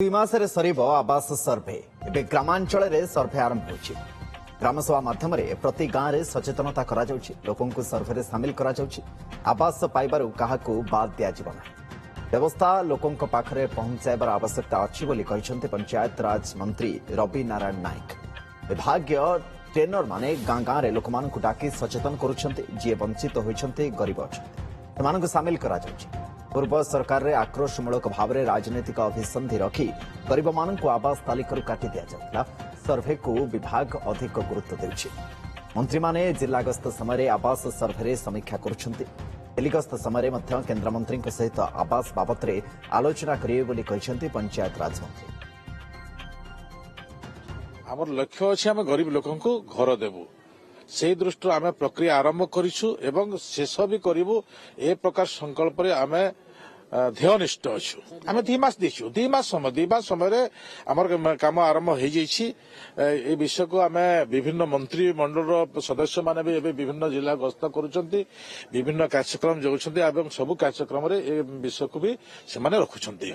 ଦୁଇ ମାସରେ ସରିବ ଆବାସ ସର୍ଭେ। ଏବେ ଗ୍ରାମାଞ୍ଚଳରେ ସର୍ଭେ ଆରମ୍ଭ ହୋଇଛି। ଗ୍ରାମସଭା ମାଧ୍ୟମରେ ପ୍ରତି ଗାଁରେ ସଚେତନତା କରାଯାଉଛି। ଲୋକଙ୍କୁ ସର୍ଭେରେ ସାମିଲ କରାଯାଉଛି। ଆବାସ ପାଇବାରୁ କାହାକୁ ବାଦ୍ ଦିଆଯିବ ନାହିଁ। ବ୍ୟବସ୍ଥା ଲୋକଙ୍କ ପାଖରେ ପହଞ୍ଚାଇବାର ଆବଶ୍ୟକତା ଅଛି ବୋଲି କହିଛନ୍ତି ପଞ୍ଚାୟତ ରାଜ ମନ୍ତ୍ରୀ ରବି ନାରାୟଣ ନାୟକ। ବିଭାଗୀୟ ଟ୍ରେନରମାନେ ଗାଁ ଗାଁରେ ଲୋକମାନଙ୍କୁ ଡାକି ସଚେତନ କରୁଛନ୍ତି। ଯିଏ ବଞ୍ଚିତ ହୋଇଛନ୍ତି, ଗରିବ ଅଛନ୍ତି, ସେମାନଙ୍କୁ ସାମିଲ କରାଯାଉଛି। ପୂର୍ବ ସରକାରରେ ଆକ୍ରୋଶମୂଳକ ଭାବରେ ରାଜନୈତିକ ଅଭିସନ୍ଧି ରଖି ଗରିବମାନଙ୍କୁ ଆବାସ ତାଲିକାରୁ କାଟି ଦିଆଯାଉଥିଲା। ସର୍ଭେକୁ ବିଭାଗ ଅଧିକ ଗୁରୁତ୍ୱ ଦେଉଛି। ମନ୍ତ୍ରୀମାନେ ଜିଲ୍ଲା ଗସ୍ତ ସମୟରେ ଆବାସ ସର୍ଭେରେ ସମୀକ୍ଷା କରୁଛନ୍ତି। ଦିଲ୍ଲୀ ଗସ୍ତ ସମୟରେ ମଧ୍ୟ କେନ୍ଦ୍ରମନ୍ତ୍ରୀଙ୍କ ସହିତ ଆବାସ ବାବଦରେ ଆଲୋଚନା କରିବେ ବୋଲି କହିଛନ୍ତି ପଞ୍ଚାୟତ ରାଜମନ୍ତ୍ରୀ। ଆମର ଲକ୍ଷ୍ୟ ଅଛି ଆମେ ଗରିବ ଲୋକଙ୍କୁ ଘର ଦେବୁ। ସେହି ଦୃଷ୍ଟିରୁ ଆମେ ପ୍ରକ୍ରିୟା ଆରମ୍ଭ କରିଛୁ ଏବଂ ଶେଷ ବି କରିବୁ। ଏ ପ୍ରକାର ସଂକଳ୍ପରେ ଆମେ ଧ୍ୟେୟନିଷ୍ଠ ଅଛୁ। ଆମେ 2 ମାସ ଦେଇଛୁ। 2 ମାସ ସମୟରେ ଆମର କାମ ଆରମ୍ଭ ହୋଇଯାଇଛି। ଏ ବିଷୟକୁ ଆମେ ବିଭିନ୍ନ ମନ୍ତ୍ରିମଣ୍ଡଳର ସଦସ୍ୟମାନେ ବି ଏବେ ବିଭିନ୍ନ ଜିଲ୍ଲା ଗସ୍ତ କରୁଛନ୍ତି, ବିଭିନ୍ନ କାର୍ଯ୍ୟକ୍ରମ ଯାଉଛନ୍ତି ଏବଂ ସବୁ କାର୍ଯ୍ୟକ୍ରମରେ ଏ ବିଷୟକୁ ବି ସେମାନେ ରଖୁଛନ୍ତି।